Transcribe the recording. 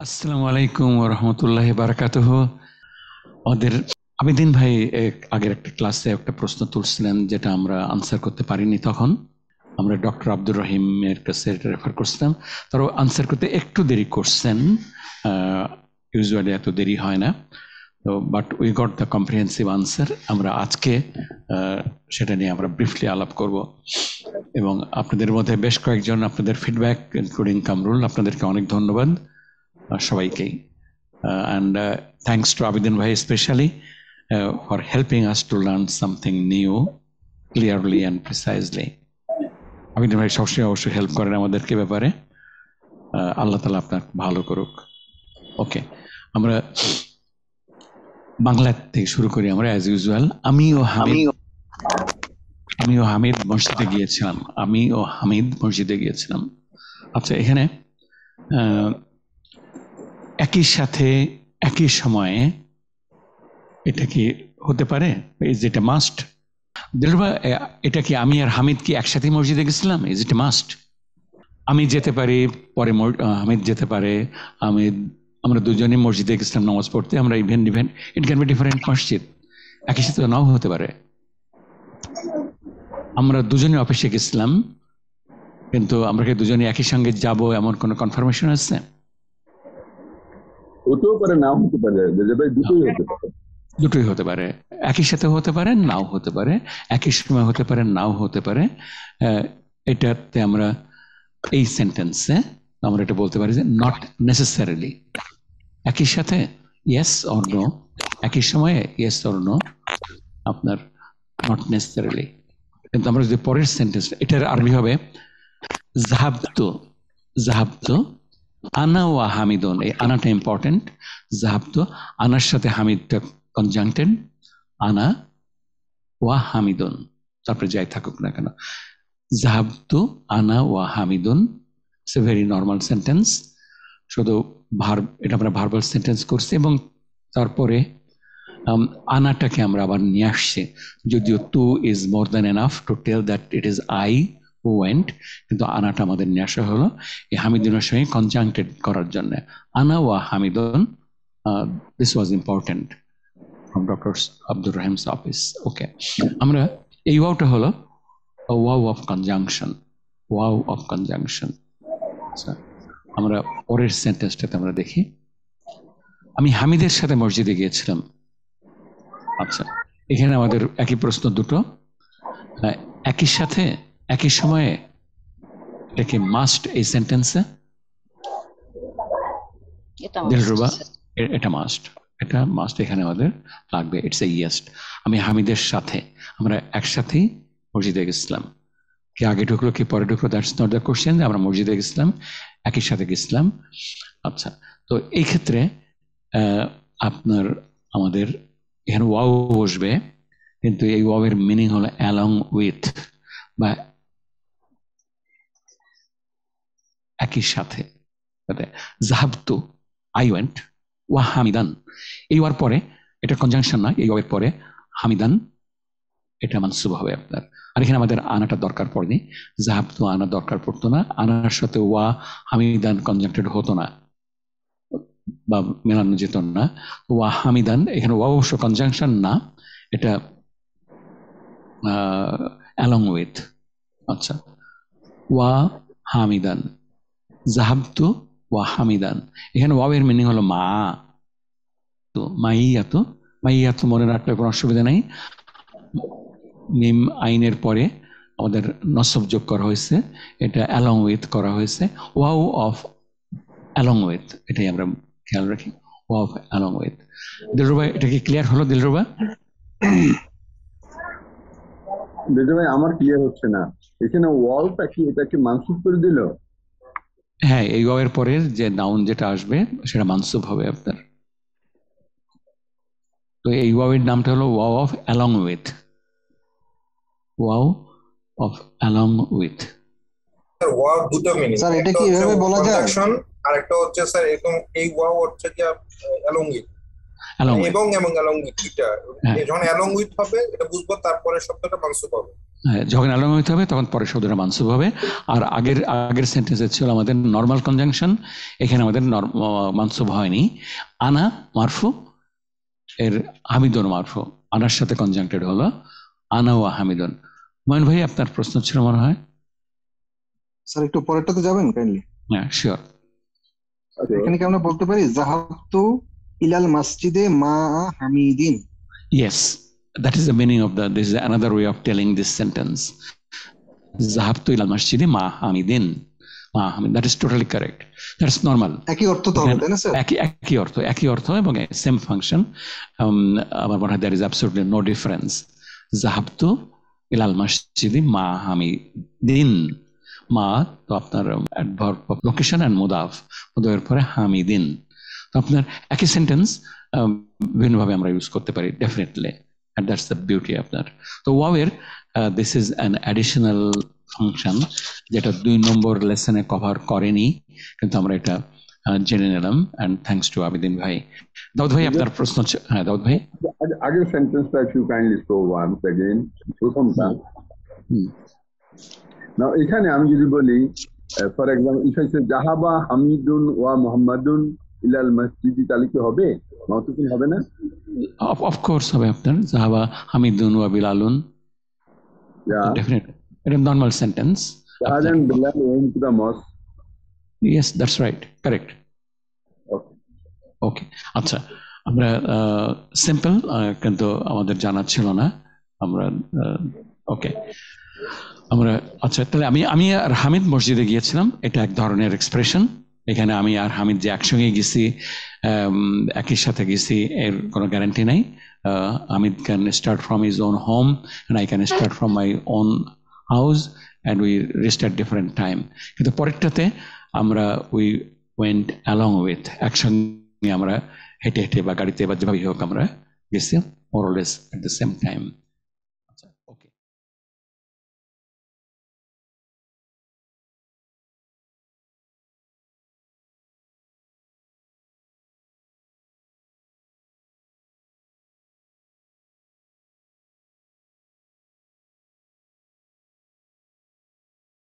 আসসালামু আলাইকুম ওয়া রাহমাতুল্লাহি ওয়া বারাকাতুহু। আমাদের আবিদিন ভাই আগের একটা ক্লাসে একটা প্রশ্ন তুলছিলেন যেটা আমরা আনসার করতে পারিনি। তখন আমরা ডক্টর আব্দুর রহিমের কাছে রেফার করছিলাম, তারও আনসার করতে একটু দেরি করছেন, ইউজুয়ালি এত দেরি হয় না। তো but we got the comprehensive answer. আমরা আজকে সেটা নিয়ে আমরা ব্রিফলি আলাপ করব এবং আপনাদের মধ্যে বেশ কয়েকজন আপনাদের ফিডব্যাক ইনক্লুডিং কামরুল, আপনাদেরকে অনেক ধন্যবাদ সবাইকেই। And thanks to Abidin Bhai especially for helping us to learn something new clearly and precisely. Abidin Bhai সবসময় অবশ্যই হেল্প করেন আমাদেরকে ব্যাপারে। আল্লাহ তাআলা আপনার ভালো করুক। ওকে, আমরা বাংলা থেকে শুরু করি। আমরা অ্যাজ ইউজুয়াল আমিও হামিদ মসজিদে গিয়েছিলাম। আচ্ছা, এখানে একই সাথে একই সময়ে এটা কি হতে পারে? Is it a must? Dilruba, এটা কি আমি আর হামিদ কি একসাথে মসজিদে গেছিলাম? Is it a must? আমি যেতে পারি, পরে হামিদ যেতে পারে। আমরা দুজনেই মসজিদে গেছিলাম নামাজ পড়তে। আমরা even it can be different মসজিদ, একই সাথে নাও হতে পারে। আমরা দুজনে অফিসে গেছিলাম, কিন্তু আমরা কি দুজনে একই সঙ্গে যাব এমন কোনো কনফার্মেশন আছে? হতেও পারে, নাও হতে পারে, দুটোই হতে পারে। একই সাথে হতে পারে, নাও হতে পারে। একই সময় হতে পারে, নাও হতে পারে। এটাতে আমরা এই সেন্টেন্সে আমরা এটা বলতে পারি যে নট নেসেসারিলি। একই সাথে ইয়েস অর নো, একই সময়ে ইয়েস অর নো, আপনার নট নেসেসারিলি। কিন্তু আমরা যদি পরের সেন্টেন্স, এটার আরবি হবে জাহাবতু আনা ওয়া হামিদুন। এই আনাটা ইম্পর্টেন্ট। জাহাবতু, আনার সাথে হামিদটা কনজাংক্টেড, আনা ওয়া হামিদুন, তারপরে যাই থাকুক না কেন। জাহাবতু আনা ওয়া হামিদুন, it's a very normal sentence. শুধু ভার্ব, এটা আমরা ভার্বাল সেন্টেন্স করছি এবং তারপরে আনাটাকে আমরা আবার নিয়ে আসছি। যদিও two is more than enough to tell that it is I who went, কিন্তু আনাটা আমাদের নিয়ে আসা হলো এই হামিদুনের সঙ্গে কনজাংক্টেড করার জন্য। আনা ওয়া হামিদুন, this was important from doctor Abdur Rahim's office. Okay, আমরা এই ওয়াওটা হলো ওয়াও অফ কনজাংশন। আচ্ছা, আমরা পরের সেন্টেন্সটাতে আমরা দেখি, আমি হামিদের সাথে মসজিদে গিয়েছিলাম। আচ্ছা, এখানে আমাদের একই প্রশ্ন দুটো, একই সাথে একই সময়ে, এটা কি মাস্ট এই সেন্টেন্সে? দিলরুবা, এটা মাস্ট এখানে আমাদের লাগবে। It's a yes. আমি হামিদের সাথে, আমরা একসাথেই মসজিদে গেছিলাম। কি আগে ঢুকলো কি পরে ঢুকলো, দ্যাটস নট দ্য কোশ্চেন। আমরা মসজিদে গেছিলাম, একই সাথে গেছিলাম। আচ্ছা, তো এই ক্ষেত্রে আপনার আমাদের এখানে ওয়াও বসবে, কিন্তু এই ওয়াও এর মিনিং হলো অ্যালং উইথ বা একই সাথে। জাহাবতু, আই ওয়েন্ট, ওয়া হামিদান, এই ওয়ার পরে, এটা কনজাংশন না, এই ওয়ার পরে হামিদান, এটা মানসুব হবে আপনার। আর এখানে আমাদের আনাটা দরকার পড়েনি। জাহাবতু আনা দরকার পড়তো না, আনার সাথে ওয়া হামিদান কনজাংক্টেড হতো না বা মেলানো যেত না। ওয়া হামিদান, এখানে ওয়া অবশ্য কনজাংশন না, এটা অ্যালং উইথ। আচ্ছা, ওয়া হামিদান, জাহাবতু ওয়া হামিদান, এখানে ওয়াও এর মিনিং হলো মা। তো মাইয়াতু মনে রাখলে কোনো অসুবিধা নেই। মিম আইনের পরে আমাদের নসব যোগ করা হয়েছে, এটা অ্যালং উইথ করা হয়েছে। ওয়াও অফ অ্যালং উইথ, এটাই আমরা খেয়াল রাখি, wow of along with. Dilruba, এটা কি ক্লিয়ার হলো? দিলরুবা, ভাই আমার ক্লিয়ার হচ্ছে না। এখানে ওয়ালটা কি, এটা কি মানসুব করে দিল? হ্যাঁ, এই ওয়াও এর পরের যে নাউন যেটা আসবে সেটা মানসুব হবে আপনার। তো এই ওয়াও এর নামটা হলো wow of along with. Wow of along with. Wow দুটো মিনিং, স্যার এটা কি এভাবে বলা যায়? আর একটা হচ্ছে স্যার এরকম, এই ওয়াও হচ্ছে কি অ্যালং উইথ, এবং অ্যালং উইথ দুইটা। যখন অ্যালং উইথ হবে এটা বুঝবো, তারপরে শব্দটা মানসুব হবে। যখন অ্যালং হইতে হবে তখন পরের শব্দটা মানসুব হবে। আর আগের সেন্টেন্সে ছিল আমাদের নর্মাল কনজাংশন, এখানে আমাদের মানসুব হয়নি। আনা মারফু, এর হামিদুন মারফু, আনার সাথে কনজাংক্টেড হলো আনা ওয়া হামিদুন। হুমায়ুন ভাই আপনার প্রশ্ন ছিল মনে হয়। স্যার একটু পরেরটাতে যাবেন কাইন্ডলি। হ্যাঁ শিওর। এখানে কি আমরা বলতে পারি যাহাবতু ইলাল মসজিদে মা হামিদিন? Yes, that is the meaning of this is another way of telling this sentence. Zahabtu ilal masjidi ma hamidin. Ma hamid. That is totally correct. That's normal. একই অর্থ তো হবে তাই না স্যার? একই অর্থ এবং সেম ফাংশন। আমার মনে হয় there is absolutely no difference. Zahabtu ilal masjidi ma hamidin. মা তো আপনার অ্যাডভার্ব অফ লোকেশন এন্ড মুদাফ, মুদাফের পরে হামিদিন। তো আপনার একই সেন্টেন্স বিভিন্নভাবে আমরা ইউজ করতে পারি definitely, and that's the beauty আপনার। তো ওয়াওয়ের this is an additional function যেটা 2 নম্বর লেসনে কভার করেনি, কিন্তু আমরা এটা জেনে নিলাম এন্ড থ্যাঙ্কস টু আবিদিন ভাই। দাউদ ভাই আপনার প্রশ্ন। হ্যাঁ দাউদ ভাই, আগের সেন্টেন্সটা if you kindly show once again, প্রথমটা। নাও এখানে আমি যদি বলি for example if I say জাহাবা হামিদুন ওয়া মুহাম্মাদুন ইলাল মসজিদি, তাহলে কি হবে? মাউতুফুন হবে না? অফ কোর্স হবে আপনার জাহাবা হামিদুন ওয়া বিলালুন, ডেফিনেটলি এটা নরমাল সেন্টেন্স। জাহাদান Bilal went to the mosque. Yes that's right, correct. Okay আচ্ছা, আমরা সিম্পল কিন্তু আমাদের জানা ছিল না আমরা। ওকে আমরা আচ্ছা তাহলে আমি আর হামিদ মসজিদে গিয়েছিলাম, এটা এক ধরনের এক্সপ্রেশন। এখানে আমি আর হামিদ যে একসঙ্গে গেছি, একই সাথে গেছি, এর কোনো গ্যারান্টি নাই। Hamid can start from his own home and I can start from my own house and we rest at different time. কিন্তু পরেরটাতে আমরা উই ওয়েন্ট অ্যালং উইথ, একসঙ্গে আমরা হেঁটে হেঁটে বা গাড়িতে বা যেভাবে হোক আমরা গেছি, more or less at the same time. আচ্ছা ওকে।